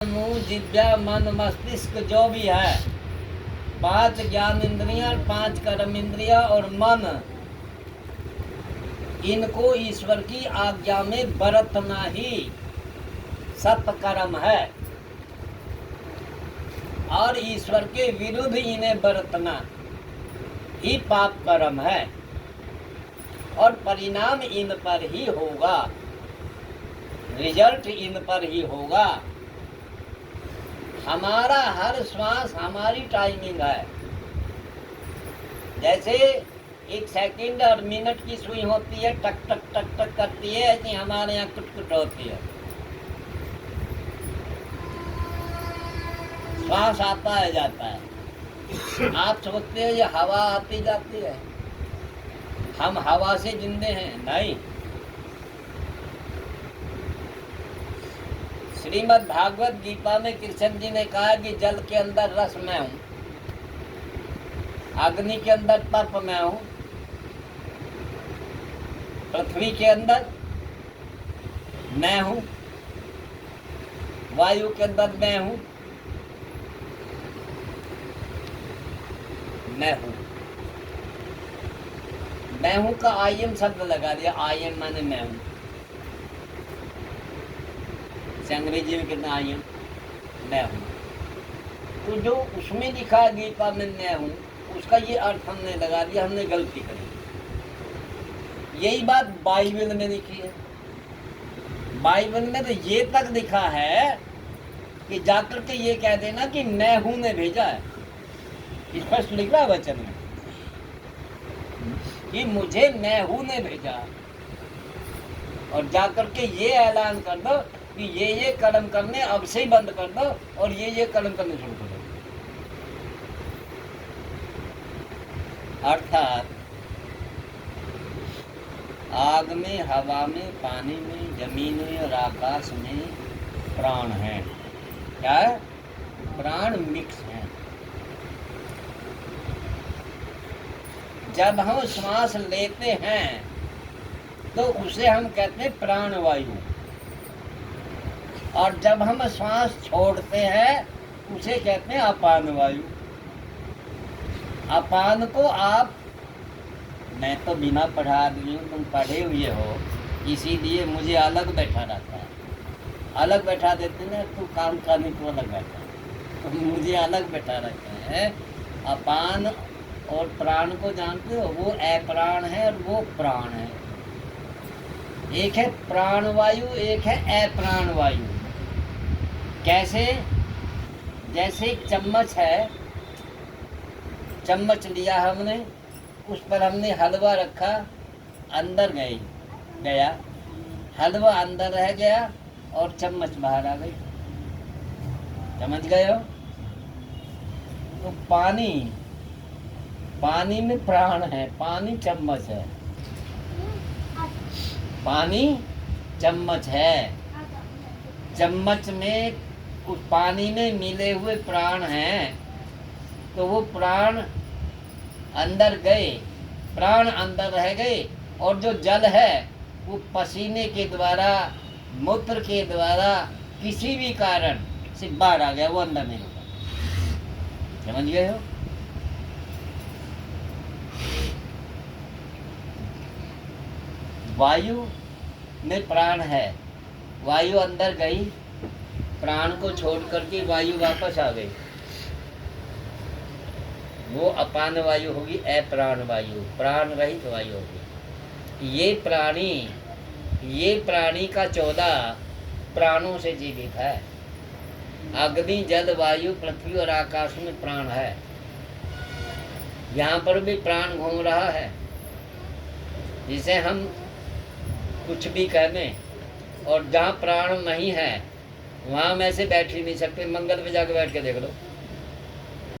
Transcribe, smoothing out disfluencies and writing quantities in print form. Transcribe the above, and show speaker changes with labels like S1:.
S1: मुंह जिह्वा मन मस्तिष्क जो भी है, 5 ज्ञान इंद्रियां, 5 कर्म इंद्रिया और मन, इनको ईश्वर की आज्ञा में बरतना ही सत्कर्म है और ईश्वर के विरुद्ध इन्हें बरतना ही पाप कर्म है और परिणाम इन पर ही होगा, रिजल्ट इन पर ही होगा। हमारा हर श्वास हमारी टाइमिंग है। जैसे 1 सेकंड और मिनट की सुई होती है, टक टक टक टक करती है, ऐसी हमारे यहाँ कुट होती है। श्वास आता है जाता है। आप सोचते हो ये हवा आती जाती है, हम हवा से जिंदे हैं? नहीं। श्रीमद् भागवत गीता में कृष्ण जी ने कहा कि जल के अंदर रस मैं हूं, अग्नि के अंदर तप मैं हूं, पृथ्वी के अंदर मैं हूं, वायु के अंदर मैं हूं, मैं हूं का आई एम शब्द लगा दिया। आई एम माने मैं हूं। अंग्रेजी में कितना आई एम, मैं हूं। तो जो उसमें लिखा गीता में मैं हूं, उसका ये अर्थ हमने लगा दिया, हमने गलती करी। यही बात बाइबल में लिखी है। बाइबल में तो ये तक लिखा है कि जाकर के ये कह देना कि मैं हूं ने भेजा है। स्पष्ट लिख रहा है वचन में कि मुझे मैं हूं ने भेजा, और जाकर के ये ऐलान कर दो कि ये कर्म करने अब से ही बंद कर दो और ये कर्म करने शुरू कर दो। अर्थात आग में, हवा में, पानी में, जमीन में और आकाश में प्राण है। क्या है? प्राण मिक्स है। जब हम श्वास लेते हैं तो उसे हम कहते हैं प्राणवायु, और जब हम श्वास छोड़ते हैं उसे कहते हैं अपान वायु। अपान को आप, मैं तो बिना पढ़ा आदमी हूँ, तुम पढ़े हुए हो, इसीलिए मुझे अलग बैठा रहता है। अलग बैठा देते ना, तू काम करने को अलग बैठा, तो मुझे अलग बैठा रहता है। अपान और प्राण को जानते हो, वो अप्राण है और वो प्राण है। एक है प्राणवायु, एक है अप्राण वायु। कैसे? जैसे एक चम्मच है, चम्मच लिया हमने, उस पर हमने हलवा रखा, अंदर गया, हलवा अंदर रह गया और चम्मच बाहर आ गई। समझ गए हो? तो पानी में प्राण है, पानी चम्मच है, पानी चम्मच है। चम्मच में कुछ पानी में मिले हुए प्राण हैं, तो वो प्राण अंदर गए, प्राण अंदर रह गए, और जो जल है वो पसीने के द्वारा, मूत्र के द्वारा, किसी भी कारण से बाहर आ गया, वो अंदर नहीं होगा। समझ गए हो? वायु में प्राण है, वायु अंदर गई, प्राण को छोड़ करके वायु वापस आ गई, वो अपान वायु होगी, अप्राण वायु, प्राण रहित वायु होगी। ये प्राणी का 14 प्राणों से जीवित है। अग्नि, जल, वायु, पृथ्वी और आकाश में प्राण है। यहाँ पर भी प्राण घूम रहा है, जिसे हम कुछ भी कहने, और जहाँ प्राण नहीं है वहाँ हम ऐसे बैठ ही नहीं सकते। मंगल पे जाकर बैठ के देख लो।